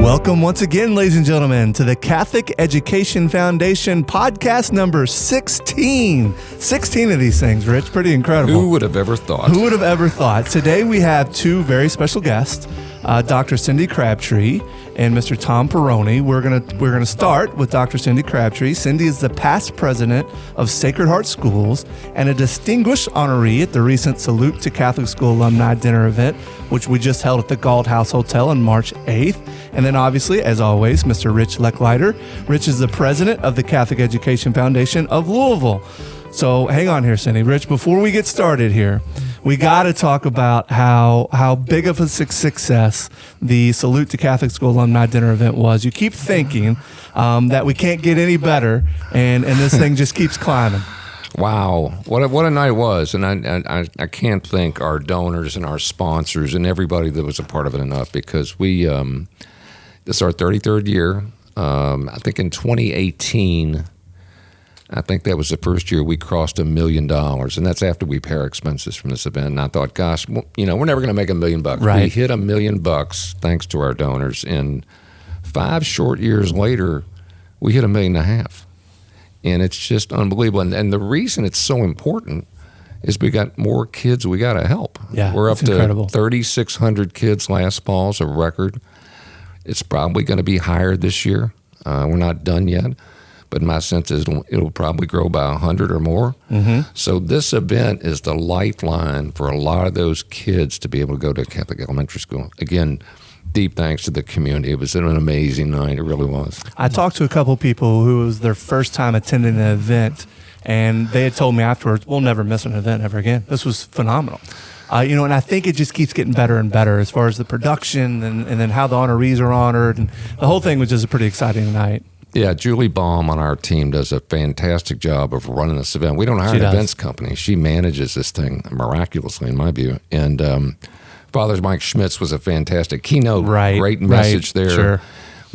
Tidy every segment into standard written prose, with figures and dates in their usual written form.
Welcome once again, ladies and gentlemen, to the Catholic Education Foundation podcast number 16. 16 of these things, Rich. Pretty incredible. Who would have ever thought? Who would have ever thought? Today we have two very special guests, Dr. Cindy Crabtree and Mr. Tom Perrone. We're gonna start with Dr. Cindy Crabtree. Cindy is the past president of Sacred Heart Schools and a distinguished honoree at the recent Salute to Catholic School Alumni dinner event, which we just held at the Galt House Hotel on March 8th. And then obviously, as always, Mr. Rich Lechleiter. Rich is the president of the Catholic Education Foundation of Louisville. So hang on here, Cindy. Rich, before we get started here, we got to talk about how big of a success the Salute to Catholic School Alumni dinner event was. You keep thinking that we can't get any better, and this thing just keeps climbing. Wow, what a night it was, and I can't thank our donors and our sponsors and everybody that was a part of it enough, because we this is our 33rd year. I think in 2018. I think that was the first year we crossed $1 million, and that's after we pay our expenses from this event. And I thought, gosh, well, we're never going to make $1 million. Right. We hit $1 million thanks to our donors, and 5 short years later, we hit $1.5 million, and it's just unbelievable. And the reason it's so important is we got more kids we got to help. Yeah, we're up to incredible. 3,600 kids last fall is a record. It's probably going to be higher this year. We're not done yet. But my sense is it'll probably grow by 100 or more. Mm-hmm. So this event is the lifeline for a lot of those kids to be able to go to Catholic elementary school. Again, deep thanks to the community. It was an amazing night. It really was. I talked to a couple of people who it was their first time attending an event, and they had told me afterwards, we'll never miss an event ever again. This was phenomenal. And I think it just keeps getting better and better as far as the production and then how the honorees are honored. And the whole thing was just a pretty exciting night. Yeah, Julie Baum on our team does a fantastic job of running this event. We don't hire an events company. She manages this thing miraculously, in my view. And Father Mike Schmitz was a fantastic keynote, great message there. Sure.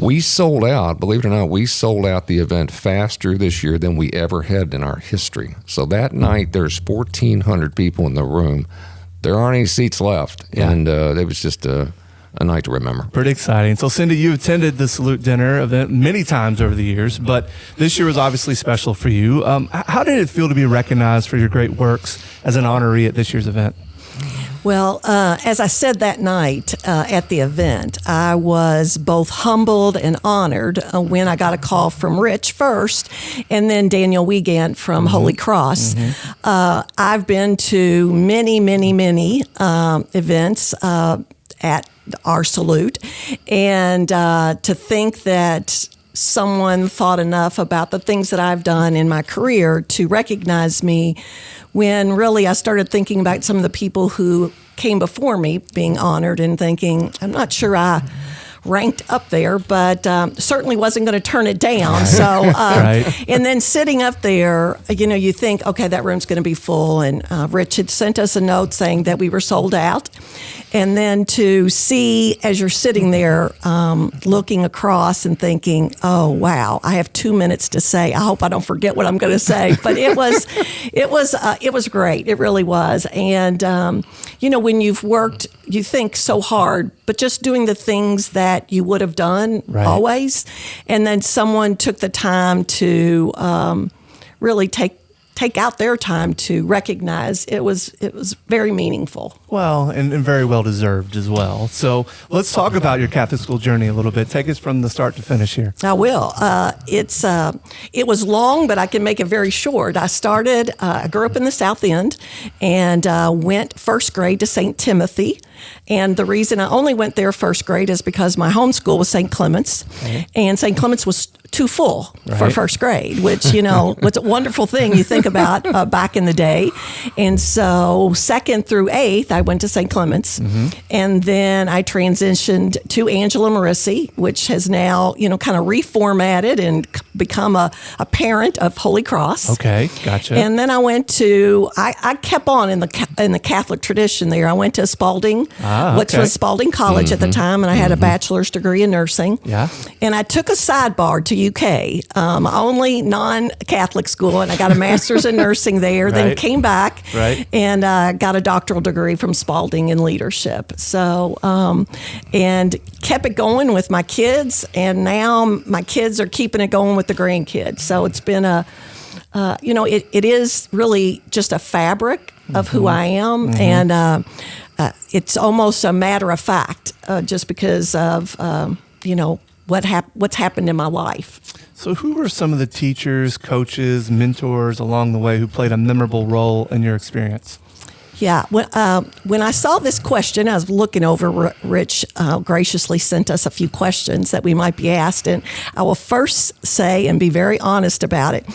We sold out, believe it or not, the event faster this year than we ever had in our history. So that night, there's 1,400 people in the room. There aren't any seats left. Yeah. And it was just a night to remember. Pretty exciting. So, Cindy, you've attended the Salute Dinner event many times over the years, but this year was obviously special for you. How did it feel to be recognized for your great works as an honoree at this year's event? Well, as I said that night at the event, I was both humbled and honored when I got a call from Rich first, and then Daniel Wiegand from Holy Cross. Mm-hmm. I've been to many events at our Salute, and to think that someone thought enough about the things that I've done in my career to recognize me, when really I started thinking about some of the people who came before me being honored and thinking, I'm not sure I ranked up there, but certainly wasn't going to turn it down. So, and then sitting up there, you think, okay, that room's going to be full. And Rich had sent us a note saying that we were sold out. And then to see, as you're sitting there, looking across and thinking, oh, wow, I have 2 minutes to say. I hope I don't forget what I'm going to say. But it was great. It really was. And, when you've worked, you think so hard, but just doing the things that you would have done always. And then someone took the time to really take out their time to recognize. It was very meaningful. Well, and very well deserved as well. So let's talk about your Catholic school journey a little bit. Take us from the start to finish here. I will. It was long, but I can make it very short. I grew up in the South End and went first grade to St. Timothy. And the reason I only went there first grade is because my home school was St. Clement's, and St. Clement's was too full for first grade, which, was a wonderful thing you think about back in the day. And so 2nd through 8th, I went to St. Clement's, and then I transitioned to Angela Marissi, which has now, kind of reformatted and become a parent of Holy Cross. Okay, gotcha. And then I went to, I kept on in the Catholic tradition there. I went to Spalding Spalding, which was Spalding College at the time, and I had a bachelor's degree in nursing. Yeah. And I took a sidebar to UK, only non-Catholic school, and I got a master's in nursing there, then came back and got a doctoral degree from Spalding in leadership. So, and kept it going with my kids, and now my kids are keeping it going with the grandkids. So it's been it is really just a fabric of who I am, and it's almost a matter of fact, just because of what's happened in my life. So who were some of the teachers, coaches, mentors along the way who played a memorable role in your experience? Yeah. When I saw this question, I was looking over. Rich graciously sent us a few questions that we might be asked, and I will first say and be very honest about it.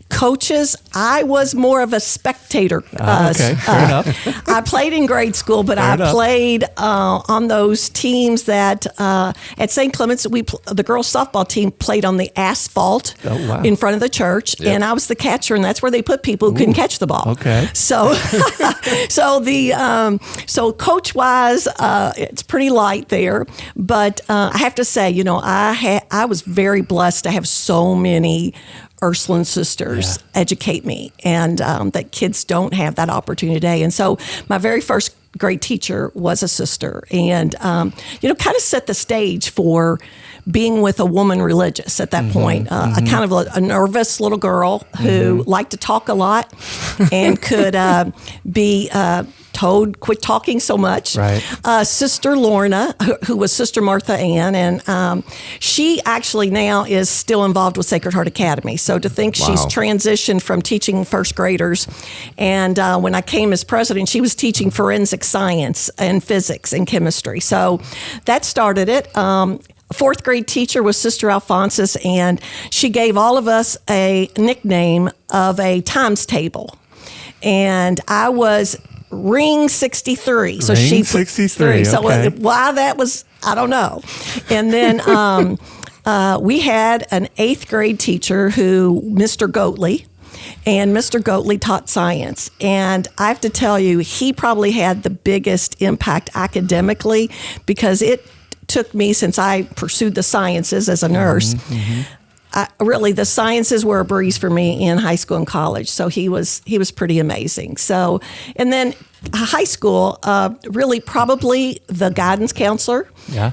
Coaches, I was more of a spectator. Okay, fair enough. I played in grade school, but I played on those teams that at St. Clement's, the girls' softball team played on the asphalt in front of the church, and I was the catcher, and that's where they put people who couldn't catch the ball. Okay. So, so coach-wise, it's pretty light there, but I have to say, I was very blessed to have so many Ursuline sisters educate me, and that kids don't have that opportunity today. And so my very first grade teacher was a sister, and kind of set the stage for being with a woman religious at that point. A kind of a nervous little girl who liked to talk a lot and could be told, quit talking so much. Right. Sister Lorna, who was Sister Martha Ann, and she actually now is still involved with Sacred Heart Academy. So to think she's transitioned from teaching first graders, and when I came as president, she was teaching forensic science and physics and chemistry. So that started it. Fourth grade teacher was Sister Alphonsus, and she gave all of us a nickname of a times table. And I was Ring 63. So Ring 63. So why that was, I don't know. And then we had an eighth grade teacher Mr. Goatley. And Mr. Goatley taught science. And I have to tell you, he probably had the biggest impact academically, because it took me, since I pursued the sciences as a nurse, really the sciences were a breeze for me in high school and college. So he was pretty amazing. So, and then high school, really probably the guidance counselor,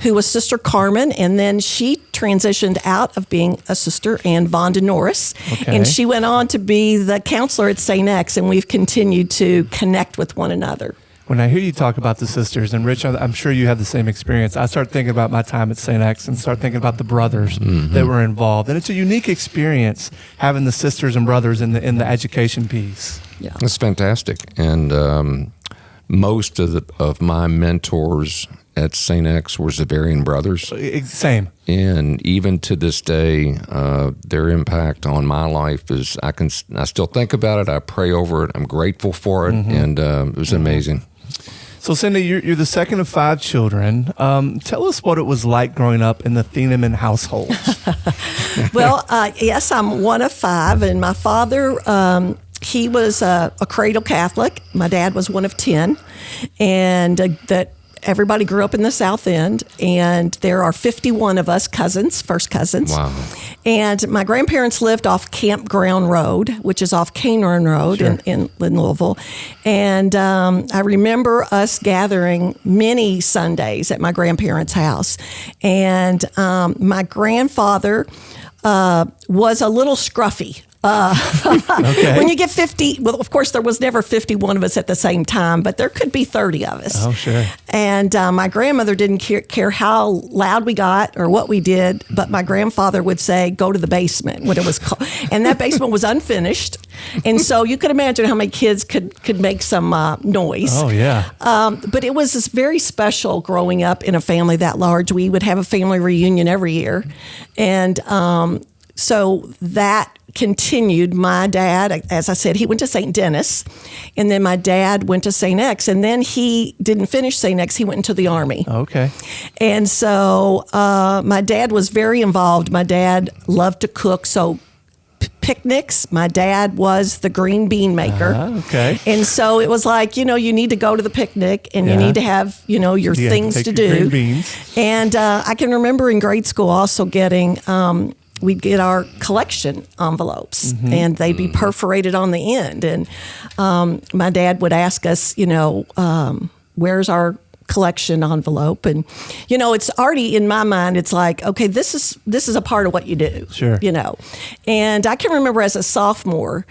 who was Sister Carmen, and then she transitioned out of being a sister, Ann Vonda Norris, and she went on to be the counselor at St. X, and we've continued to connect with one another. When I hear you talk about the sisters, and Rich, I'm sure you have the same experience, I start thinking about my time at St. X and start thinking about the brothers that were involved. And it's a unique experience having the sisters and brothers in the education piece. Yeah. It's fantastic. And most of my mentors at St. X were Zavarian brothers. Same. And even to this day, their impact on my life is, I still think about it. I pray over it. I'm grateful for it. And it was amazing. So, Cindy, you're the second of 5 children. Tell us what it was like growing up in the Thieneman household. Well, yes, I'm one of 5, and my father, he was a cradle Catholic. My dad was one of 10, and that everybody grew up in the South End, and there are 51 of us first cousins. Wow. And my grandparents lived off Campground Road, which is off Cane Run Road in Louisville. And I remember us gathering many Sundays at my grandparents' house. And my grandfather was a little scruffy. When you get 50, well, of course, there was never 51 of us at the same time, but there could be 30 of us. Oh, sure. And my grandmother didn't care how loud we got or what we did, but my grandfather would say, go to the basement, when it was called. And that basement was unfinished. And so you could imagine how many kids could make some noise. Oh, yeah. But it was very special growing up in a family that large. We would have a family reunion every year. And so that continued. My dad, as I said, he went to St. Denis, and then my dad went to St. X, and then he didn't finish St. X. He went into the Army. Okay. And so my dad was very involved. My dad loved to cook, so picnics. My dad was the green bean maker. Okay. And so it was like, you need to go to the picnic and you need to have, your things to do. Green beans. And I can remember in grade school also getting, we'd get our collection envelopes and they'd be perforated on the end. And my dad would ask us, where's our collection envelope? And it's already in my mind, it's like, okay, this is a part of what you do. Sure. And I can remember as a sophomore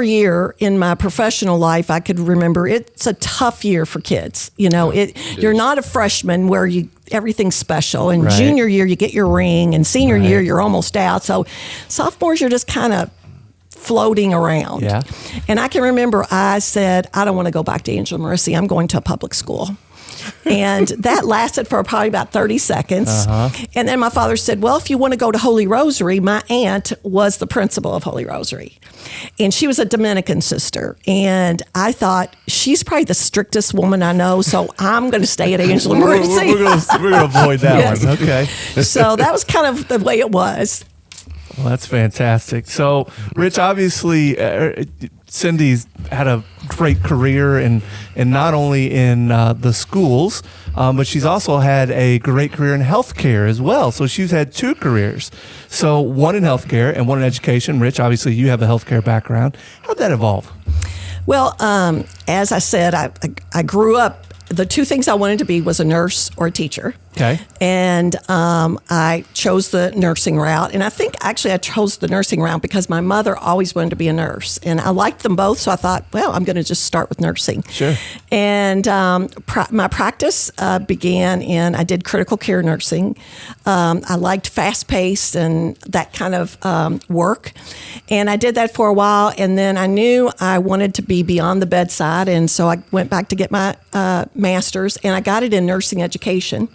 year in my professional life, I could remember it's a tough year for kids. You're not a freshman where everything's special, and junior year you get your ring, and senior year you're almost out. So sophomores, you're just kind of floating around. Yeah. And I can remember I said, I don't want to go back to Angela Marissi. I'm going to a public school. And that lasted for probably about 30 seconds. And then my father said, well, if you want to go to Holy Rosary, my aunt was the principal of Holy Rosary. And she was a Dominican sister. And I thought, she's probably the strictest woman I know, so I'm going to stay at Angela Marissi. We're going to avoid that one. Okay. So that was kind of the way it was. Well, that's fantastic. So, Rich, obviously, Cindy's had a great career, and not only in the schools, but she's also had a great career in healthcare as well. So she's had two careers. So one in healthcare and one in education. Rich, obviously, you have a healthcare background. How'd that evolve? Well, as I said, I grew up. The two things I wanted to be was a nurse or a teacher. Okay. And I chose the nursing route. And I think actually I chose the nursing route because my mother always wanted to be a nurse. And I liked them both. So I thought, well, I'm going to just start with nursing. Sure. And my practice began I did critical care nursing. I liked fast-paced and that kind of work. And I did that for a while. And then I knew I wanted to be beyond the bedside. And so I went back to get my master's. And I got it in nursing education.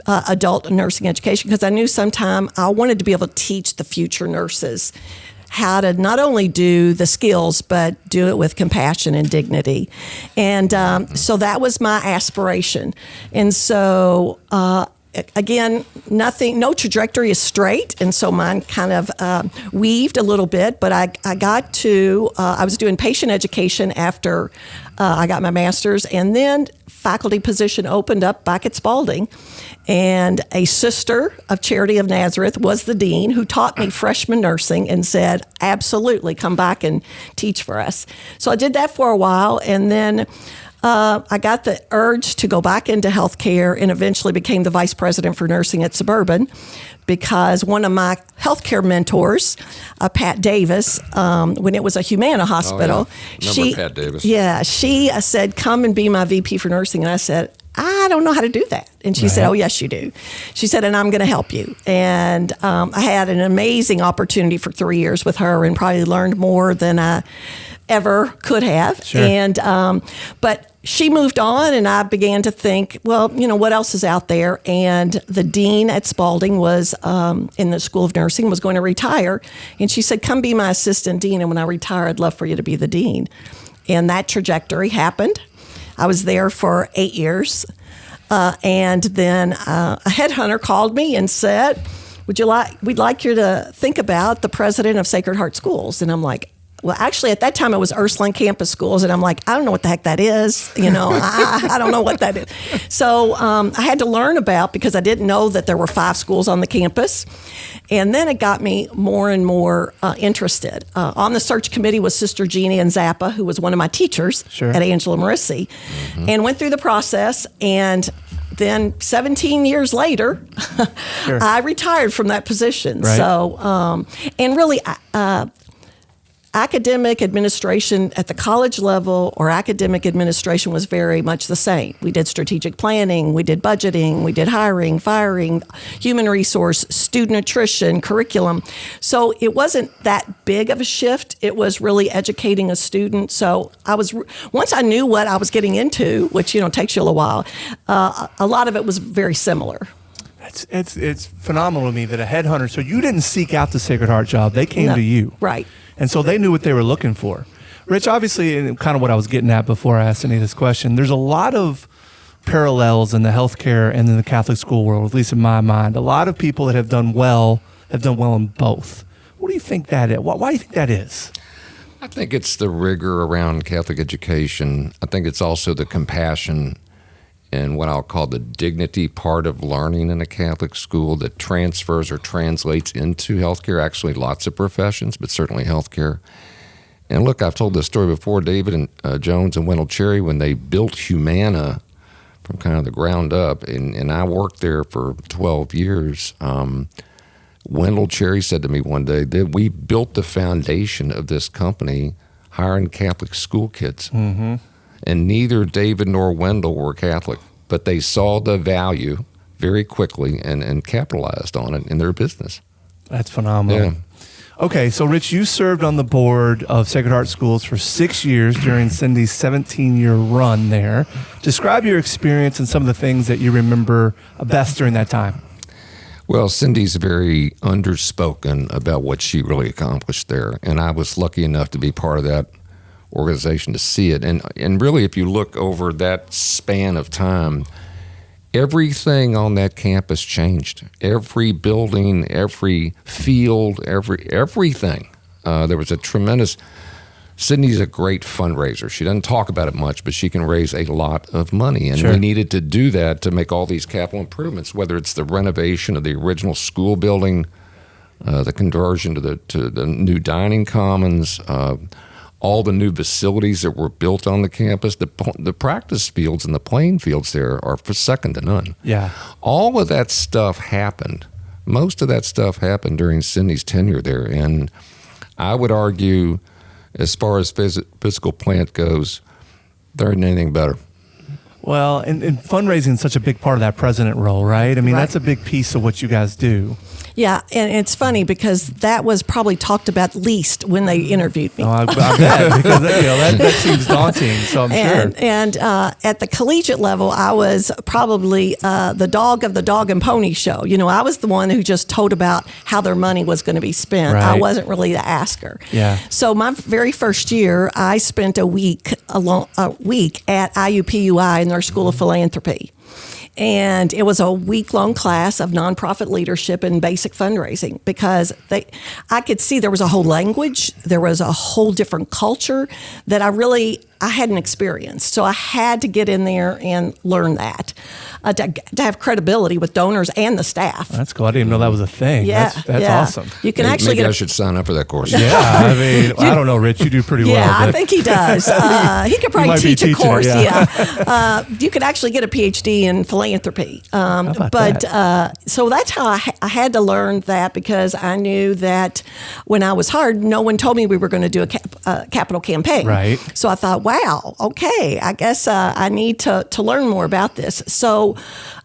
Adult nursing education, because I knew sometime I wanted to be able to teach the future nurses how to not only do the skills, but do it with compassion and dignity. And so that was my aspiration. And so, again, no trajectory is straight. And so mine kind of weaved a little bit, but I got to, I was doing patient education after I got my master's, and then faculty position opened up back at Spalding. And a sister of Charity of Nazareth was the dean who taught me freshman nursing and said, absolutely, come back and teach for us. So I did that for a while. And then I got the urge to go back into healthcare and eventually became the vice president for nursing at Suburban, because one of my healthcare mentors, Pat Davis, when it was a Humana hospital, Remember Pat Davis? Yeah, she said, come and be my VP for nursing. And I said, I don't know how to do that. And she said, oh, yes, you do. She said, and I'm going to help you. And I had an amazing opportunity for 3 years with her and probably learned more than I ever could have. Sure. And but she moved on, and I began to think, well, what else is out there? And the dean at Spalding was in the School of Nursing, was going to retire. And she said, come be my assistant dean. And when I retire, I'd love for you to be the dean. And that trajectory happened. I was there for 8 years. And then a headhunter called me and said, we'd like you to think about the president of Sacred Heart Schools. And I'm like, well, actually, at that time, it was Ursuline Campus Schools. And I'm like, I don't know what the heck that is. I don't know what that is. So I had to learn about, because I didn't know that there were 5 schools on the campus. And then it got me more and more interested. On the search committee was Sister Jeannie and Zappa, who was one of my teachers at Angela Marissi, and went through the process. And then 17 years later, I retired from that position. Right. So, and really, academic administration at the college level or academic administration was very much the same. We did strategic planning, we did budgeting, we did hiring, firing, human resource, student attrition, curriculum. So it wasn't that big of a shift. It was really educating a student. So once I knew what I was getting into, which, takes you a little while, a lot of it was very similar. It's phenomenal to me that a headhunter, so you didn't seek out the Sacred Heart job, they came to you. Right. And so they knew what they were looking for. Rich, obviously, and kind of what I was getting at before I asked any of this question, there's a lot of parallels in the healthcare and in the Catholic school world, at least in my mind. A lot of people that have done well in both. What do you think that is? Why do you think that is? I think it's the rigor around Catholic education. I think it's also the compassion and what I'll call the dignity part of learning in a Catholic school that transfers or translates into healthcare, actually lots of professions, but certainly healthcare. And look, I've told this story before, David and Jones and Wendell Cherry, when they built Humana from kind of the ground up, and I worked there for 12 years, Wendell Cherry said to me one day that we built the foundation of this company hiring Catholic school kids. Mm-hmm. And neither David nor Wendell were Catholic, but they saw the value very quickly and capitalized on it in their business. That's phenomenal. Yeah. Okay, so Rich, you served on the board of Sacred Heart Schools for 6 years during Cindy's 17-year run there. Describe your experience and some of the things that you remember best during that time. Well, Cindy's very underspoken about what she really accomplished there, and I was lucky enough to be part of that organization to see it. And really, if you look over that span of time, everything on that campus changed. Every building, every field, everything. There was a tremendous... Sydney's a great fundraiser. She doesn't talk about it much, but she can raise a lot of money. And Sure. we needed to do that to make all these capital improvements, whether it's the renovation of the original school building, the conversion to the new dining commons, all the new facilities that were built on the campus. The practice fields and the playing fields there are for second to none. Yeah. All of that stuff happened. Most of that stuff happened during Cindy's tenure there. And I would argue, as far as physical plant goes, there isn't anything better. Well, and fundraising is such a big part of that president role, right? I mean, Right. that's a big piece of what you guys do. Yeah, and it's funny because that was probably talked about least when they interviewed me. Oh, I bet, because that seems daunting, so I'm sure. And at the collegiate level, I was probably the dog of the dog and pony show. You know, I was the one who just told about how their money was going to be spent. I Right. wasn't really the asker. Yeah. So my very first year, I spent a week at IUPUI in their School of Philanthropy. And it was a week-long class of nonprofit leadership and basic fundraising because I could see there was a whole language, there was a whole different culture that I hadn't experienced. So I had to get in there and learn that to have credibility with donors and the staff. That's cool. I didn't even know that was a thing. Yeah, That's yeah. awesome. You can Maybe actually I get should sign up for that course. Yeah, I mean, I don't know, Rich. You do pretty well. Yeah, I but- think he does. He could probably might be teach a teaching it, course. yeah. You could actually get a PhD in philanthropy. about But that? so that's how I had to learn that because I knew that when I was hired, no one told me we were going to do a capital campaign. Right. So I thought, wow, okay, I guess I need to learn more about this. So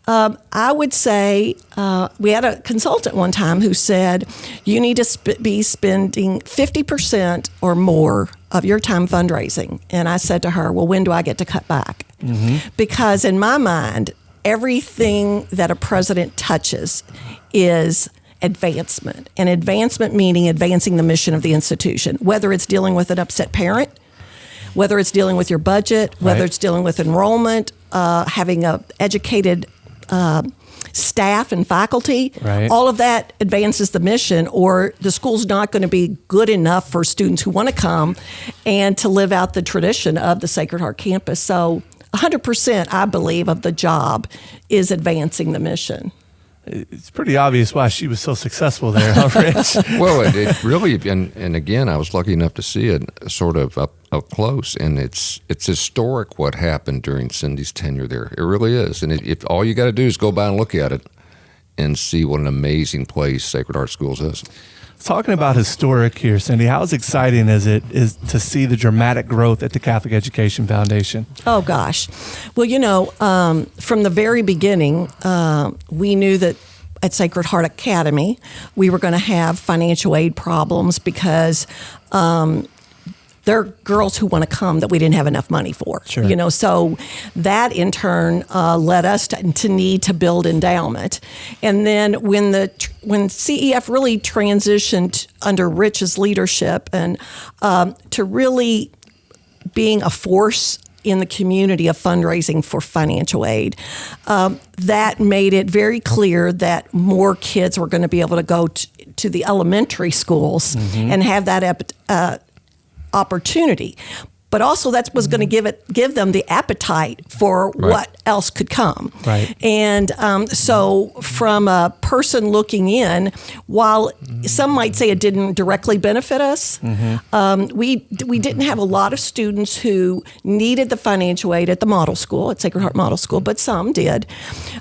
I would say we had a consultant one time who said, you need to be spending 50% or more of your time fundraising. And I said to her, well, when do I get to cut back? Mm-hmm. Because in my mind, everything that a president touches is advancement. And advancement meaning advancing the mission of the institution, whether it's dealing with an upset parent, whether it's dealing with your budget, whether Right. it's dealing with enrollment, having a educated staff and faculty, Right. all of that advances the mission, or the school's not going to be good enough for students who want to come and to live out the tradition of the Sacred Heart campus. So 100%, I believe, of the job is advancing the mission. It's pretty obvious why she was so successful there, huh, Rich? Well, it really, and again, I was lucky enough to see it sort of up close, and it's historic what happened during Cindy's tenure there. It really is, and if all you got to do is go by and look at it and see what an amazing place Sacred Heart Schools is. Talking about historic here, Cindy, how exciting is it to see the dramatic growth at the Catholic Education Foundation? Oh, gosh. Well, you know, from the very beginning, we knew that at Sacred Heart Academy, we were going to have financial aid problems because there are girls who want to come that we didn't have enough money for. Sure. You know, so that in turn led us to need to build endowment. And then when CEF really transitioned under Rich's leadership and to really being a force in the community of fundraising for financial aid. That made it very clear that more kids were going to be able to go to the elementary schools and have that opportunity. But also that was going to give them the appetite for what else could come. Right. And so from a person looking in, while some might say it didn't directly benefit us, we didn't have a lot of students who needed the financial aid at the model school, at Sacred Heart Model School, but some did.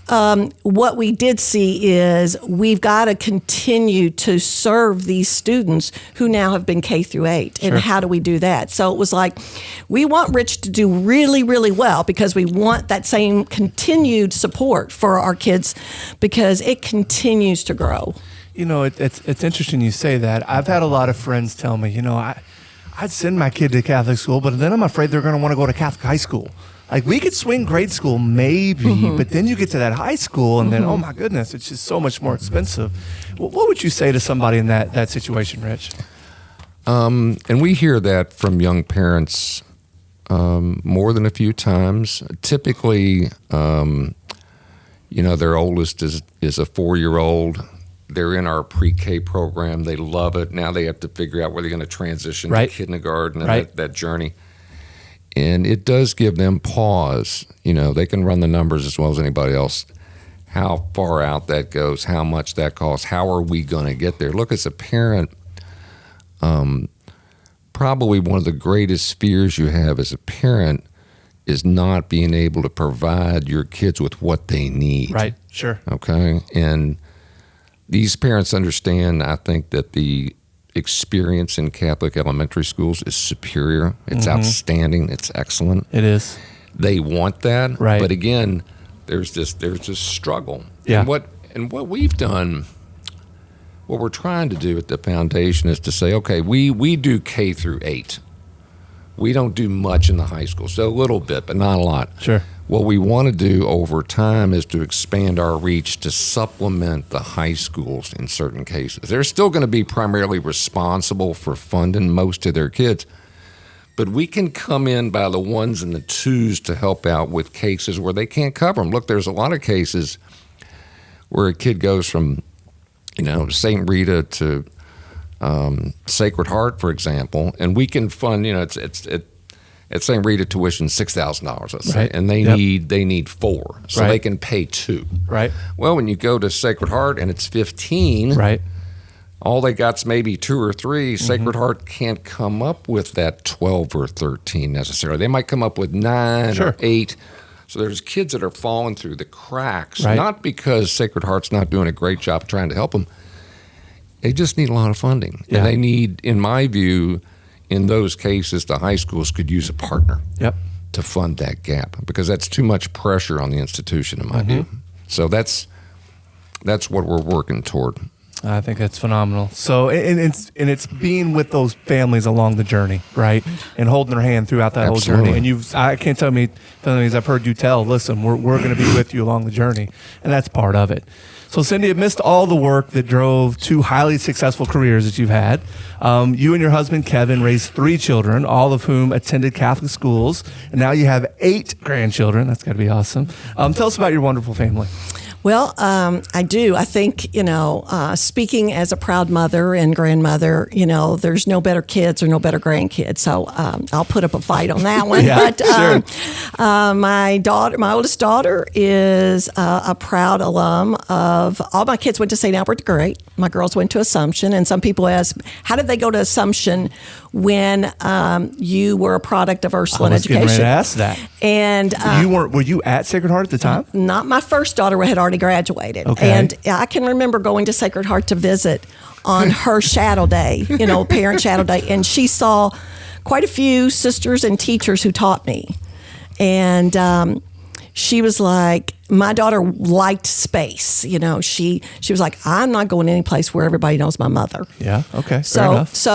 What we did see is we've got to continue to serve these students who now have been K through 8. And how do we do that? So it was like, we want Rich to do really, really well because we want that same continued support for our kids because it continues to grow. You know, it's interesting you say that. I've had a lot of friends tell me, you know, I'd send my kid to Catholic school, but then I'm afraid they're going to want to go to Catholic high school. Like, we could swing grade school maybe, but then you get to that high school and then, oh my goodness, it's just so much more expensive. What would you say to somebody in that situation, Rich? And we hear that from young parents more than a few times. Typically, their oldest is a 4-year-old. They're in our pre-K program. They love it. Now they have to figure out where they're going to transition to kindergarten and that journey. And it does give them pause. You know, they can run the numbers as well as anybody else. How far out that goes, how much that costs, how are we going to get there? Look, as a parent, probably one of the greatest fears you have as a parent is not being able to provide your kids with what they need. Right, sure. Okay? And these parents understand, I think, that the experience in Catholic elementary schools is superior. It's outstanding. It's excellent. It is. They want that. Right. But again, there's this struggle. Yeah. And what we've done, what we're trying to do at the foundation is to say, okay, we do K through 8. We don't do much in the high school, so a little bit, but not a lot. Sure. What we want to do over time is to expand our reach to supplement the high schools in certain cases. They're still going to be primarily responsible for funding most of their kids, but we can come in by the ones and the twos to help out with cases where they can't cover them. Look, there's a lot of cases where a kid goes from, St. Rita to Sacred Heart, for example, and we can fund, at St. Rita tuition $6,000, let's say, and they need 4, so they can pay 2. Right. Well, when you go to Sacred Heart and it's 15, all they got's maybe 2 or 3. Sacred Heart can't come up with that 12 or 13 necessarily. They might come up with 9 or 8. So there's kids that are falling through the cracks, not because Sacred Heart's not doing a great job trying to help them. They just need a lot of funding. Yeah. And they need, in my view, in those cases, the high schools could use a partner to fund that gap because that's too much pressure on the institution, in my view. So that's what we're working toward. I think that's phenomenal. So, and it's being with those families along the journey, right, and holding their hand throughout that whole journey. And I can't tell me, I've heard you tell, listen, we're going to be with you along the journey, and that's part of it. So, Cindy, amidst all the work that drove 2 highly successful careers that you've had, you and your husband, Kevin, raised 3 children, all of whom attended Catholic schools, and now you have 8 grandchildren. That's got to be awesome. Tell us about your wonderful family. Well, I do. I think, speaking as a proud mother and grandmother, there's no better kids or no better grandkids. So I'll put up a fight on that one. But my oldest daughter is a proud alum of, all my kids went to St. Albert the Great. My girls went to Assumption. And some people ask, how did they go to Assumption when you were a product of Ursuline education? I was getting ready to ask that. And were you at Sacred Heart at the time? Not my first daughter had already graduated. Okay. And I can remember going to Sacred Heart to visit on her shadow day, parent shadow day. And she saw quite a few sisters and teachers who taught me. And she was like, my daughter liked space. She was like, I'm not going any place where everybody knows my mother. Yeah. Okay. Fair enough.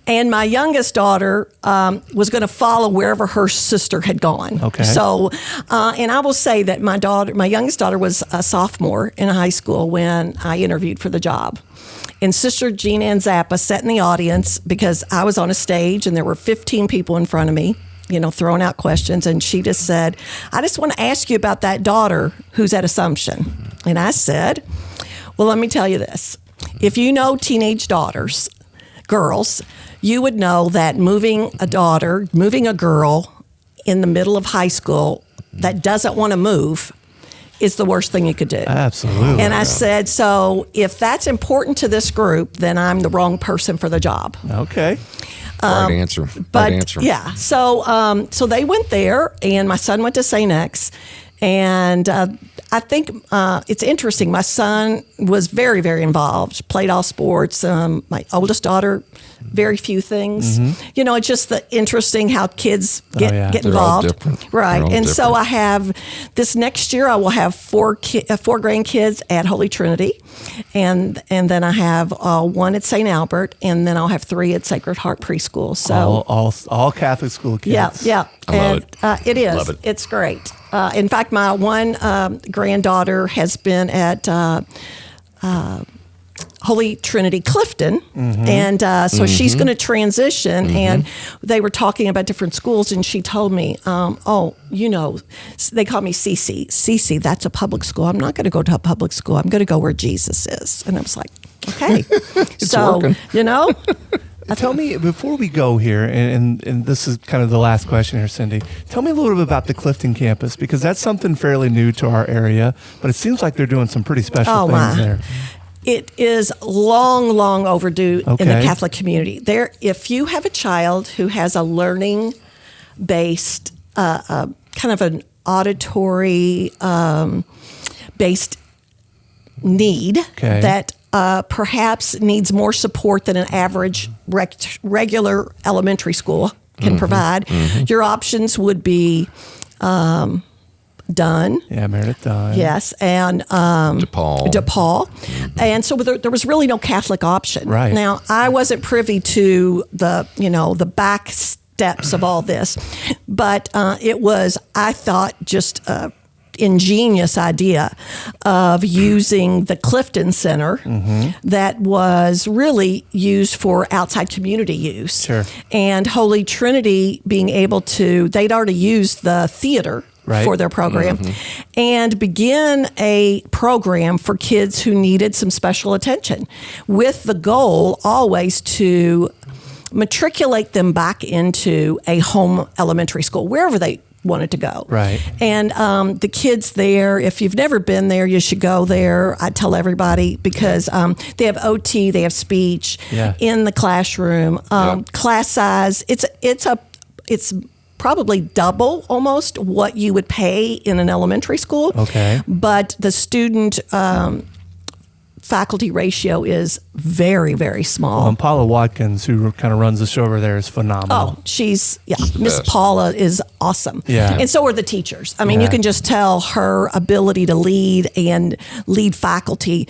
And my youngest daughter was going to follow wherever her sister had gone. Okay. So, and I will say that my youngest daughter was a sophomore in high school when I interviewed for the job. And Sister Jean Ann Zappa sat in the audience because I was on a stage and there were 15 people in front of me. throwing out questions. And she just said, I just want to ask you about that daughter who's at Assumption. And I said, well, let me tell you this. If you know teenage daughters, girls, you would know that moving a girl in the middle of high school that doesn't want to move is the worst thing you could do. Absolutely. And I said, so if that's important to this group, then I'm the wrong person for the job. Okay. Right answer. But right answer. yeah, so they went there, and my son went to St. X, and I think it's interesting. My son was very, very involved, played all sports. My oldest daughter, very few things. It's just interesting how kids get They're all involved. different. Right. They're all And so different. I have this next year, I will have four grandkids at Holy Trinity. And then I have one at St. Albert, and then I'll have 3 at Sacred Heart Preschool. So all Catholic school kids. yeah. I love it. It is. Love it. It's great. In fact, my one granddaughter has been at Holy Trinity Clifton, and so she's going to transition. And they were talking about different schools, and she told me, they call me Cece. Cece, that's a public school. I'm not going to go to a public school. I'm going to go where Jesus is. And I was like, okay. It's working. Tell me, before we go here, and this is kind of the last question here, Cindy, tell me a little bit about the Clifton campus, because that's something fairly new to our area, but it seems like they're doing some pretty special things there. It is long overdue in the Catholic community. If you have a child who has a learning-based, kind of an auditory-based need that perhaps needs more support than an average regular elementary school can provide, your options would be Dunn. Yeah, Meredith Dunn. Yes, and DePaul. And so there was really no Catholic option. Right. Now, I wasn't privy to the back steps of all this, but it was, I thought, just ingenious idea of using the Clifton Center that was really used for outside community use. Sure. And Holy Trinity being able to, they'd already used the theater for their program and begin a program for kids who needed some special attention, with the goal always to matriculate them back into a home elementary school, wherever they wanted to go. Right. And the kids there, if you've never been there, you should go there. I tell everybody, because they have OT, they have speech in the classroom. Class size, it's probably double almost what you would pay in an elementary school. Okay. But the student faculty ratio is very, very small. And Paula Watkins, who kind of runs the show over there, is phenomenal. Oh, Miss Paula is awesome. Yeah. And so are the teachers. I mean, you can just tell her ability to lead and lead faculty.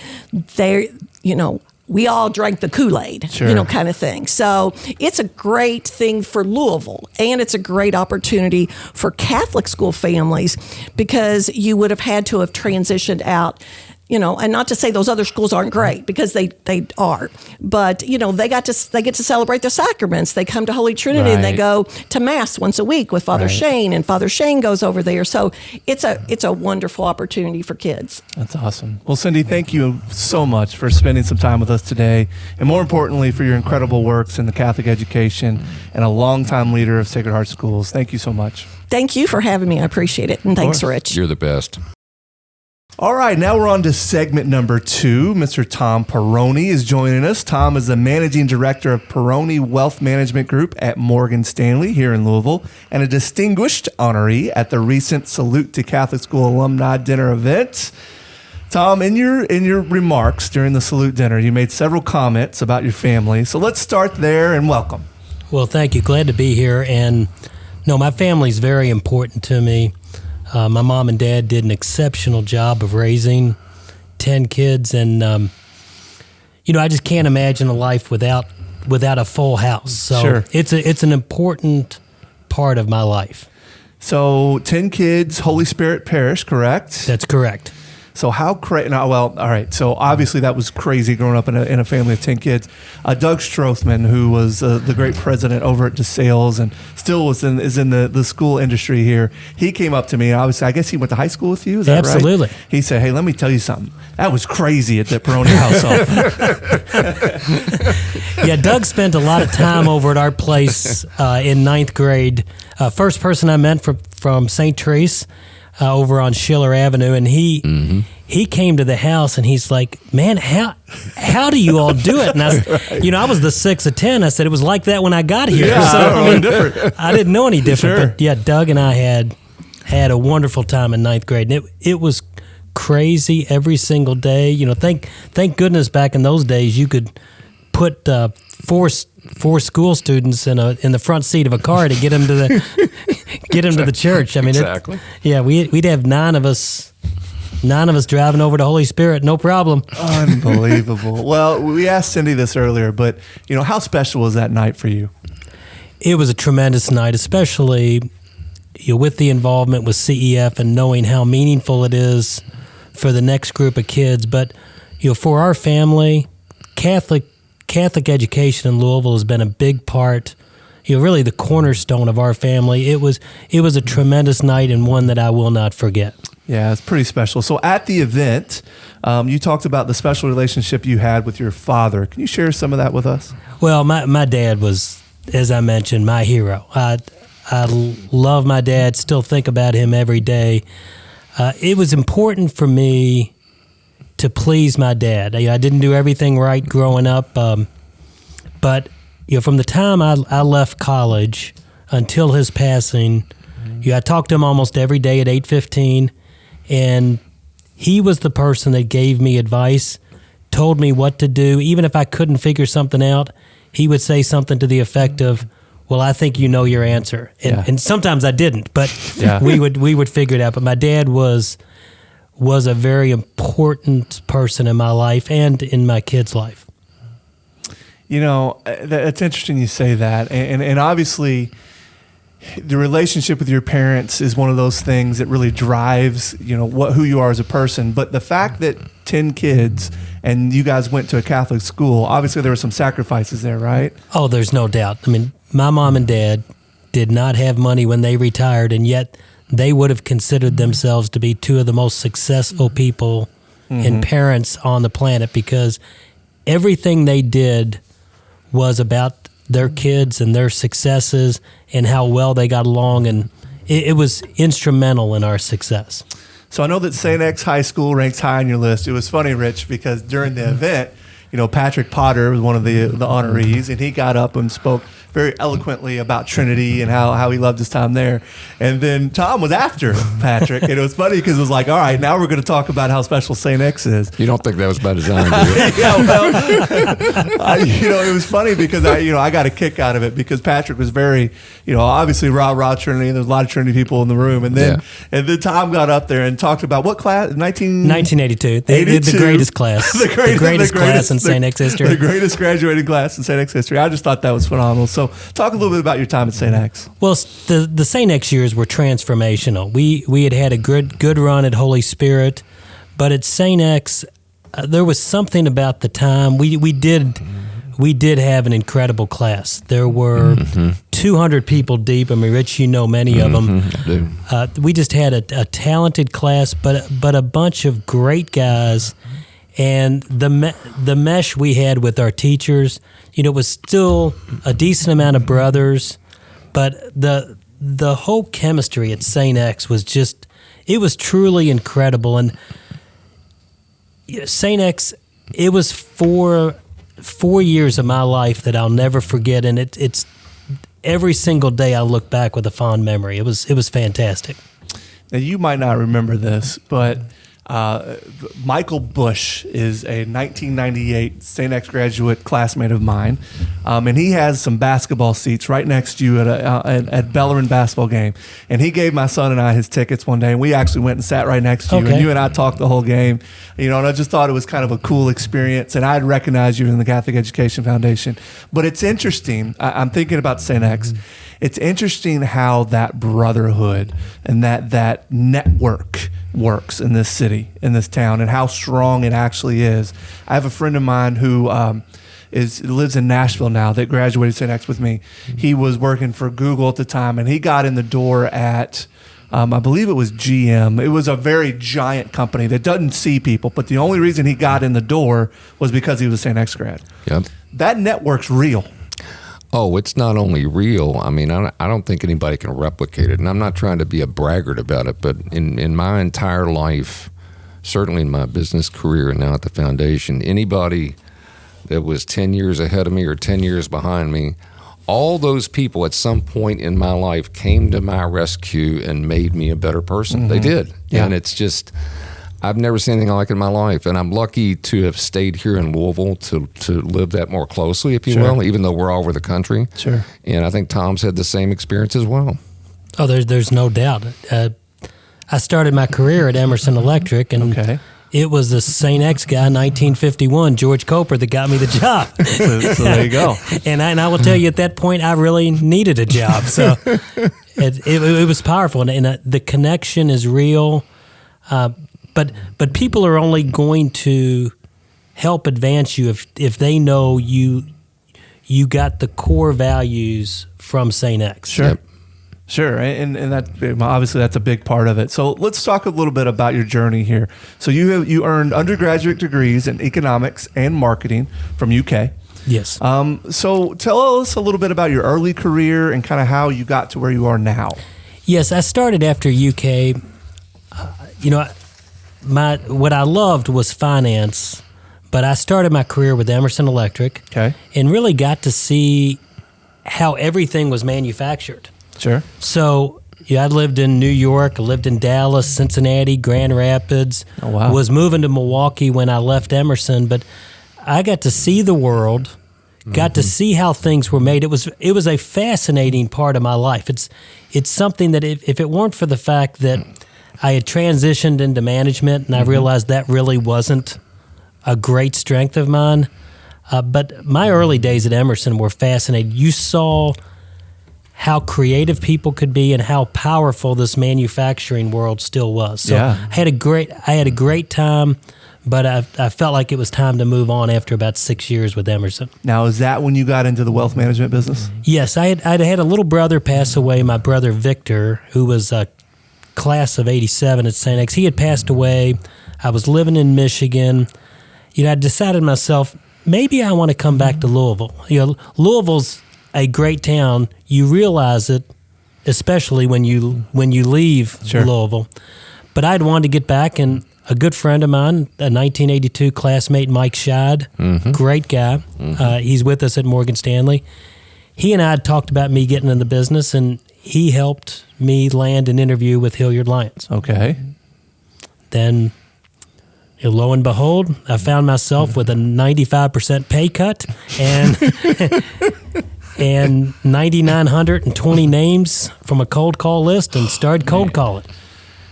We all drank the Kool-Aid, kind of thing. So it's a great thing for Louisville, and it's a great opportunity for Catholic school families, because you would have had to have transitioned out, and not to say those other schools aren't great, because they are, but they get to celebrate the sacraments. They come to Holy Trinity and they go to Mass once a week with Father Shane, and Father Shane goes over there. So it's a wonderful opportunity for kids. That's awesome. Well, Cindy, thank you so much for spending some time with us today, and more importantly, for your incredible works in the Catholic education and a longtime leader of Sacred Heart Schools. Thank you so much. Thank you for having me. I appreciate it. And thanks, Rich. You're the best. All right, now we're on to segment number 2. Mr. Tom Perrone is joining us. Tom is the managing director of Perrone Wealth Management Group at Morgan Stanley here in Louisville, and a distinguished honoree at the recent Salute to Catholic School Alumni dinner event. Tom, in your remarks during the Salute dinner, you made several comments about your family. So let's start there, and welcome. Well, thank you. Glad to be here. And my family's very important to me. My mom and dad did an exceptional job of raising 10 kids, and I just can't imagine a life without a full house. So it's an important part of my life. So 10 kids, Holy Spirit Parish, correct? That's correct. So how crazy? Well, all right. So obviously that was crazy growing up in a family of 10 kids. Doug Strothman, who was the great president over at DeSales and still is in the school industry here. He came up to me. Obviously, I guess he went to high school with you. Is that Absolutely. right? He said, "Hey, let me tell you something. That was crazy at the Perrone household." Yeah, Doug spent a lot of time over at our place in ninth grade. First person I met from St. Therese over on Schiller Avenue, and he came to the house and he's like, "Man, how do you all do it?" And I was the 6 of 10. I said it was like that when I got here. Yeah, so different. I didn't know any different. Sure. But yeah, Doug and I had a wonderful time in ninth grade, and it was crazy every single day. Thank goodness back in those days you could put four school students in the front seat of a car to get them to the church. I mean, exactly. We'd have nine of us driving over to Holy Spirit, no problem. Unbelievable. Well, we asked Cindy this earlier, but how special was that night for you? It was a tremendous night, especially with the involvement with CEF and knowing how meaningful it is for the next group of kids. But for our family, Catholic education in Louisville has been a big part, really the cornerstone of our family. It was a tremendous night and one that I will not forget. Yeah, it's pretty special. So at the event, you talked about the special relationship you had with your father. Can you share some of that with us? Well, my dad was, as I mentioned, my hero. I love my dad, still think about him every day. It was important for me to please my dad. I didn't do everything right growing up, but from the time I left college until his passing, I talked to him almost every day at 8:15, and he was the person that gave me advice, told me what to do. Even if I couldn't figure something out, he would say something to the effect of, "Well, I think you know your answer," and sometimes I didn't, but we would figure it out. But my dad was a very important person in my life and in my kids' life. It's interesting you say that. And obviously, the relationship with your parents is one of those things that really drives, who you are as a person. But the fact that 10 kids and you guys went to a Catholic school, obviously there were some sacrifices there, right? Oh, there's no doubt. I mean, my mom and dad did not have money when they retired, and yet they would have considered themselves to be two of the most successful people and parents on the planet, because everything they did was about their kids and their successes and how well they got along, and it was instrumental in our success. So I know that St. X High School ranks high on your list. It was funny, Rich, because during the event, Patrick Potter was one of the honorees, and he got up and spoke very eloquently about Trinity and how he loved his time there. And then Tom was after Patrick, and it was funny because it was like, all right, now we're going to talk about how special St. X is. You don't think that was by design, do you? Yeah, well, it was funny because I got a kick out of it because Patrick was very, obviously rah Trinity, and there's a lot of Trinity people in the room. And then Tom got up there and talked about what class? 1982. The greatest class. the greatest class in St. X history. The greatest graduating class in St. X history. I just thought that was phenomenal. So talk a little bit about your time at St. X. Well, the St. X years were transformational. We had a good run at Holy Spirit, but at St. X, there was something about the time. We did have an incredible class. There were 200 people deep. I mean, Rich, you know many of them. I do. We just had a talented class, but a bunch of great guys. And the mesh we had with our teachers, was still a decent amount of brothers, but the whole chemistry at St. X was just, it was truly incredible. And St. X, it was 4 years of my life that I'll never forget, and it's every single day I look back with a fond memory. It was fantastic. Now, you might not remember this, but Michael Bush is a 1998 St. X graduate classmate of mine, and he has some basketball seats right next to you at Bellarmine basketball game. And he gave my son and I his tickets one day, and we actually went and sat right next to you, and you and I talked the whole game. And I just thought it was kind of a cool experience, and I'd recognize you in the Catholic Education Foundation. But it's interesting. I'm thinking about St. X. it's interesting how that brotherhood and that network works in this city, in this town, and how strong it actually is. I have a friend of mine who lives in Nashville now that graduated St. X with me. He was working for Google at the time, and he got in the door at I believe it was GM. It was a very giant company that doesn't see people, but the only reason he got in the door was because he was a St. X grad. Yep. That network's real. Oh, it's not only real. I mean, I don't think anybody can replicate it. And I'm not trying to be a braggart about it, but in my entire life, certainly in my business career and now at the foundation, anybody that was 10 years ahead of me or 10 years behind me, all those people at some point in my life came to my rescue and made me a better person. They did. Yeah. And it's just, I've never seen anything like it in my life. And I'm lucky to have stayed here in Louisville to live that more closely, if you will, even though we're all over the country. Sure. And I think Tom's had the same experience as well. Oh, there's no doubt. I started my career at Emerson Electric, and it was the St. X guy, 1951, George Coper, that got me the job. So there you go. And I will tell you, at that point, I really needed a job. So it was powerful, and the connection is real. But people are only going to help advance you if they know you got the core values from St. X. Sure. Yep. Sure, and that obviously that's a big part of it. So let's talk a little bit about your journey here. So you earned undergraduate degrees in economics and marketing from UK. Yes. So tell us a little bit about your early career and kind of how you got to where you are now. Yes, I started after UK. What I loved was finance, but I started my career with Emerson Electric. Okay. And really got to see how everything was manufactured. Sure. So, I lived in New York, I lived in Dallas, Cincinnati, Grand Rapids. Oh, wow. Was moving to Milwaukee when I left Emerson, but I got to see the world, got to see how things were made. It was a fascinating part of my life. It's something that if it weren't for the fact that I had transitioned into management and I realized that really wasn't a great strength of mine, but my early days at Emerson were fascinating. You saw how creative people could be and how powerful this manufacturing world still was. So I had a great time, but I felt like it was time to move on after about 6 years with Emerson. Now, is that when you got into the wealth management business? Yes, I'd had a little brother pass away, my brother Victor, who was a class of 87 at St. X. He had passed away. I was living in Michigan. I decided to myself, maybe I want to come back to Louisville. Louisville's a great town. You realize it, especially when you leave Louisville. But I'd wanted to get back, and a good friend of mine, a 1982 classmate, Mike Scheid, great guy. He's with us at Morgan Stanley. He and I had talked about me getting in the business, and he helped me land an interview with Hilliard Lyons. Okay. Then, lo and behold, I found myself with a 95% pay cut and 9,920 names from a cold call list, and started cold calling.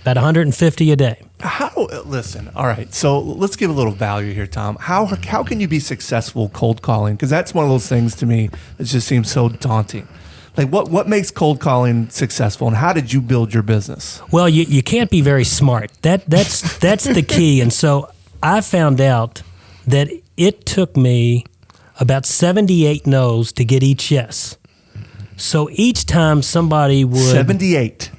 About 150 a day. Listen, all right, so let's give a little value here, Tom. How can you be successful cold calling? Because that's one of those things to me that just seems so daunting. Like, what makes cold calling successful, and how did you build your business? Well, you can't be very smart. That's the key. And so I found out that it took me about 78 no's to get each yes. So each time somebody would... 78.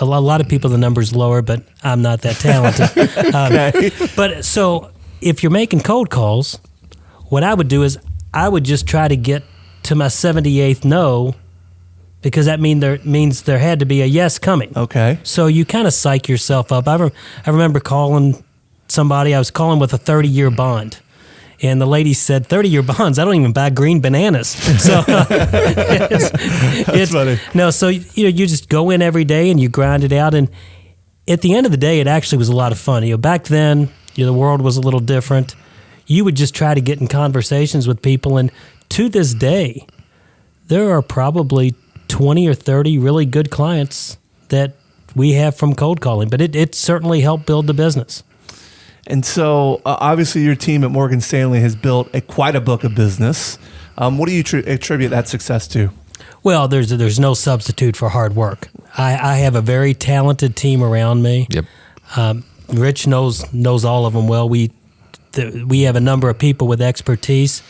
A lot of people, the number's lower, but I'm not that talented. Okay. But so if you're making cold calls, what I would do is I would just try to get to my 78th no, because that means there had to be a yes coming. Okay. So you kind of psych yourself up. I remember calling somebody. I was calling with a 30-year bond. And the lady said, 30-year bonds? I don't even buy green bananas. So That's funny. No, so you just go in every day and you grind it out. And at the end of the day, it actually was a lot of fun. Back then, the world was a little different. You would just try to get in conversations with people. And to this day, there are probably 20 or 30 really good clients that we have from cold calling. But it certainly helped build the business. And so, obviously, your team at Morgan Stanley has built quite a book of business. What do you attribute that success to? Well, there's no substitute for hard work. I have a very talented team around me. Yep. Rich knows all of them well. We have a number of people with expertise,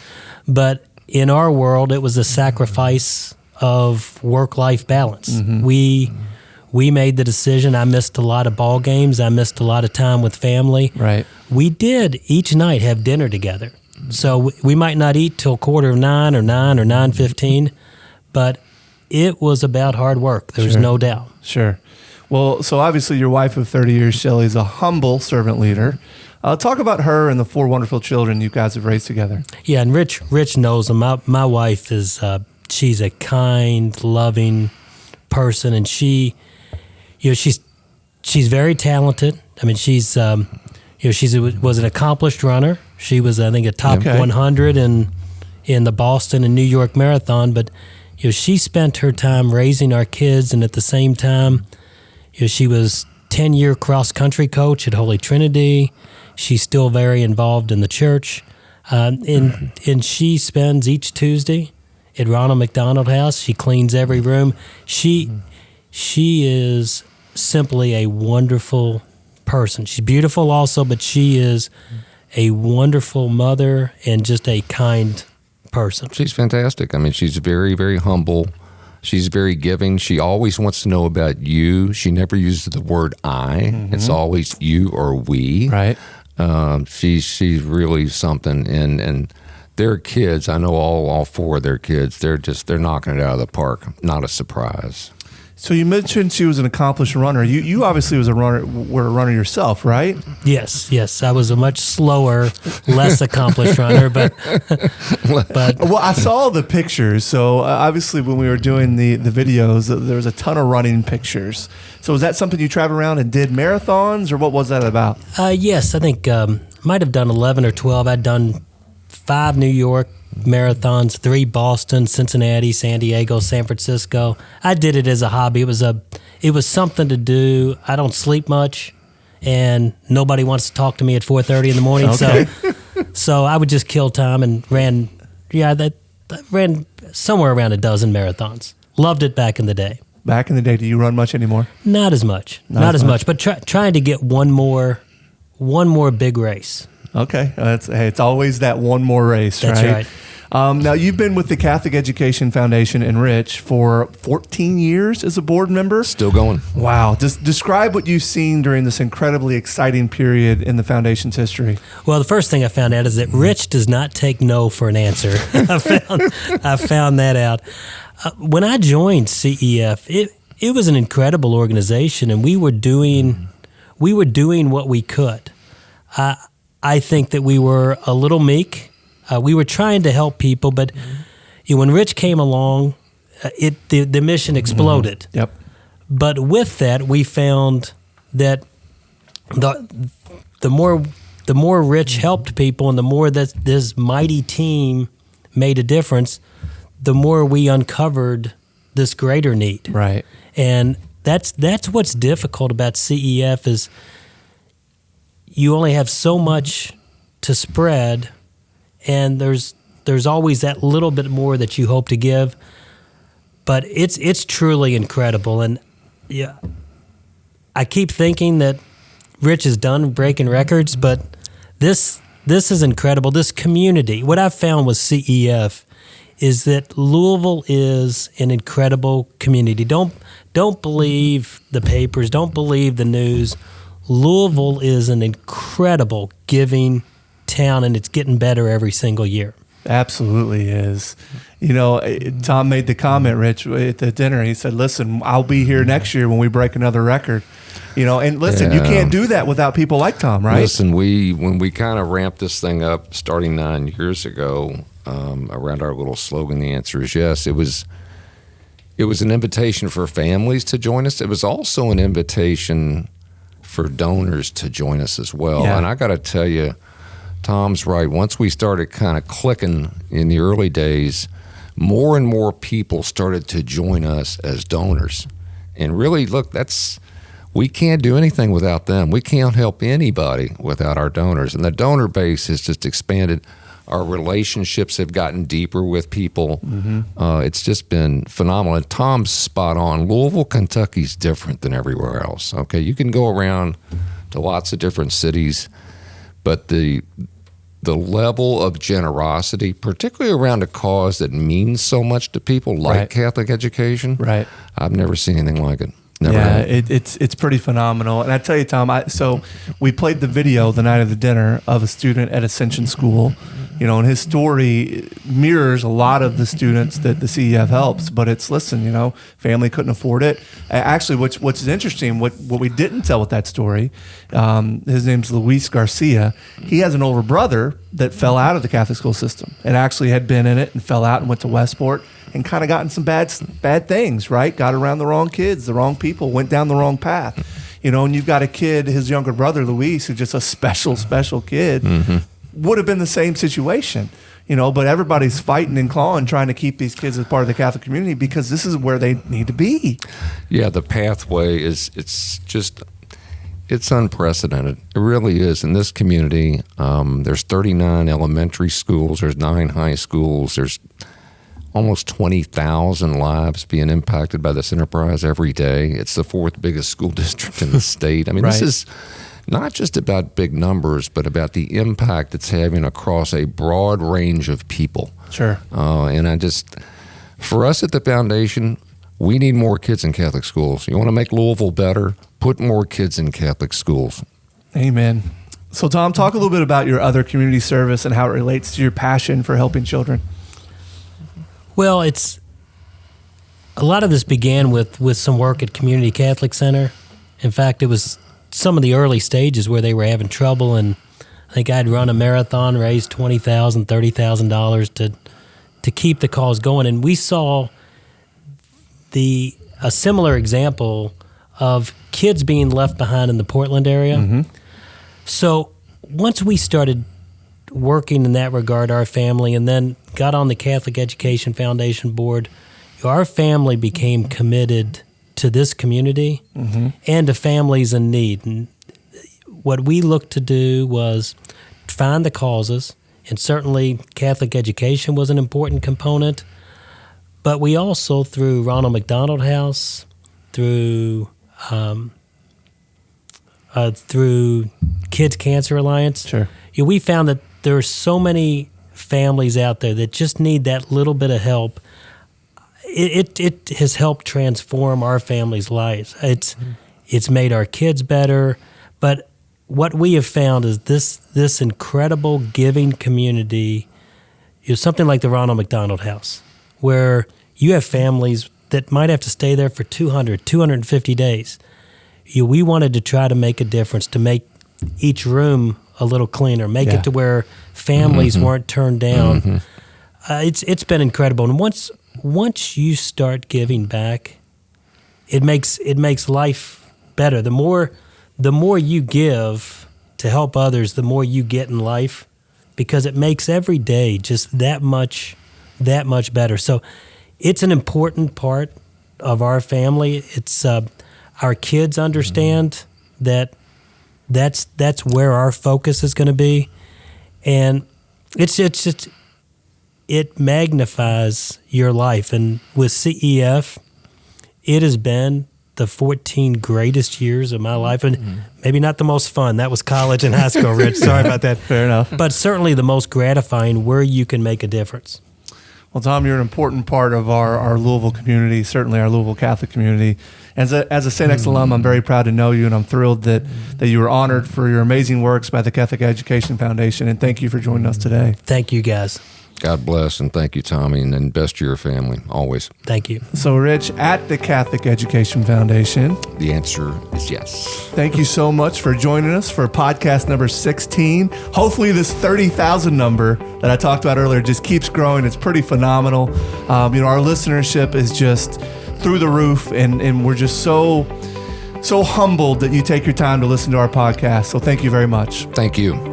but in our world, it was a sacrifice of work-life balance. Mm-hmm. We made the decision. I missed a lot of ball games. I missed a lot of time with family. Right. We did each night have dinner together. So we might not eat till 8:45 or 9 or 9:15, but it was about hard work. There's no doubt. Sure. Well, so obviously your wife of 30 years, Shelley, is a humble servant leader. Talk about her and the 4 wonderful children you guys have raised together. Yeah, and Rich knows them. My wife is she's a kind, loving person, and she's very talented. I mean, she's was an accomplished runner. She was, I think, a top 100 in the Boston and New York Marathon. But she spent her time raising our kids, and at the same time, she was 10-year cross-country coach at Holy Trinity. She's still very involved in the church, and she spends each Tuesday at Ronald McDonald House. She cleans every room. She is simply a wonderful person. She's beautiful also, but she is a wonderful mother and just a kind person. She's fantastic. I mean, she's very, very humble. She's very giving. She always wants to know about you. She never uses the word I. Mm-hmm. It's always you or we. Right. She's really something. And their kids, I know all 4 of their kids, they're knocking it out of the park. Not a surprise. So you mentioned she was an accomplished runner. You obviously were a runner yourself, right? Yes. I was a much slower, less accomplished runner, but well, I saw the pictures. So obviously, when we were doing the videos, there was a ton of running pictures. So was that something you traveled around and did marathons, or what was that about? Yes, I think might have done 11 or 12. I'd done 5 New York marathons, 3 Boston, Cincinnati, San Diego, San Francisco. I did it as a hobby. It was something to do. I don't sleep much, and nobody wants to talk to me at 4:30 in the morning. Okay. So I would just kill time and ran somewhere around a dozen marathons. Loved it back in the day. Back in the day, do you run much anymore? Not as much. Not as much. But trying to get one more big race. Okay, it's always that one more race, right? That's right. Now, you've been with the Catholic Education Foundation and Rich for 14 years as a board member. Still going. Wow. Just describe what you've seen during this incredibly exciting period in the foundation's history. Well, the first thing I found out is that Rich does not take no for an answer. I found that out. When I joined CEF, it was an incredible organization, and we were doing what we could. I think that we were a little meek. We were trying to help people, but when Rich came along, the mission exploded. Mm-hmm. Yep. But with that, we found that the more Rich helped people, and the more that this mighty team made a difference, the more we uncovered this greater need. Right. And that's what's difficult about CEF is you only have so much to spread, and there's always that little bit more that you hope to give. But it's truly incredible, and yeah, I keep thinking that Rich is done breaking records, but this is incredible. This community, what I've found with CEF is that Louisville is an incredible community. Don't believe the papers, don't believe the news. Louisville is an incredible giving town, and it's getting better every single year. Absolutely is. You know, Tom made the comment, Rich, at the dinner. He said, listen, I'll be here next year when we break another record. You know, and listen, you can't do that without people like Tom, right? Listen, when we kind of ramped this thing up starting 9 years ago, around our little slogan, the answer is yes, it was an invitation for families to join us. It was also an invitation for donors to join us as well. Yeah. And I got to tell you, Tom's right. Once we started kind of clicking in the early days, more and more people started to join us as donors. And really, look, we can't do anything without them. We can't help anybody without our donors. And the donor base has just expanded. Our relationships have gotten deeper with people. It's just been phenomenal. And Tom's spot on. Louisville, Kentucky's different than everywhere else. Okay, you can go around to lots of different cities, but the level of generosity, particularly around a cause that means so much to people, like Catholic education, I've never seen anything like it. Never had. It's pretty phenomenal. And I tell you, Tom, so we played the video the night of the dinner of a student at Ascension School, and his story mirrors a lot of the students that the CEF helps. But it's, listen, family couldn't afford it. Actually, what's interesting, what we didn't tell with that story, his name's Luis Garcia. He has an older brother that fell out of the Catholic school system and actually had been in it and fell out and went to Westport and kind of gotten some bad things, right? Got around the wrong kids, the wrong people, went down the wrong path. And you've got a kid, his younger brother, Luis, who's just a special kid, would have been the same situation, but everybody's fighting and clawing, trying to keep these kids as part of the Catholic community because this is where they need to be. Yeah, the pathway it's unprecedented. It really is. In this community, there's 39 elementary schools, there's 9 high schools, there's almost 20,000 lives being impacted by this enterprise every day. It's the 4th biggest school district in the state. I mean, This is not just about big numbers, but about the impact it's having across a broad range of people. Sure. For us at the foundation, we need more kids in Catholic schools. You want to make Louisville better? Put more kids in Catholic schools. Amen. So, Tom, talk a little bit about your other community service and how it relates to your passion for helping children. Well, it's a lot of this began with some work at Community Catholic Center. In fact, it was some of the early stages where they were having trouble, and I think I'd run a marathon, raise $20,000, $30,000 to keep the cause going. And we saw a similar example of kids being left behind in the Portland area. So once we started working in that regard, our family, and then got on the Catholic Education Foundation board, our family became committed to this community and to families in need. And what we looked to do was find the causes, and certainly Catholic education was an important component, but we also, through Ronald McDonald House, through Kids Cancer Alliance, we found that there are so many families out there that just need that little bit of help. It has helped transform our family's lives. It's made our kids better, but what we have found is this incredible giving community is something like the Ronald McDonald House, where you have families that might have to stay there for 250 days. We wanted to try to make a difference, to make each room a little cleaner, make it to where families weren't turned down. It's been incredible. And once you start giving back, it makes life better. The more you give to help others, the more you get in life, because it makes every day just that much better. So it's an important part of our family. It's our kids understand that that's where our focus is going to be, and it magnifies your life. And with CEF, it has been the 14 greatest years of my life, and maybe not the most fun. That was college and high school, Rich. Sorry about that. Fair enough. But certainly the most gratifying, where you can make a difference. Well, Tom, you're an important part of our Louisville community, certainly our Louisville Catholic community. As a St. X alum, I'm very proud to know you, and I'm thrilled that you were honored for your amazing works by the Catholic Education Foundation, and thank you for joining us today. Thank you, guys. God bless, and thank you, Tommy, and best to your family, always. Thank you. So, Rich, at the Catholic Education Foundation, the answer is yes. Thank you so much for joining us for podcast number 16. Hopefully this 30,000 number that I talked about earlier just keeps growing. It's pretty phenomenal. Our listenership is just through the roof, and we're just so humbled that you take your time to listen to our podcast. So thank you very much. Thank you.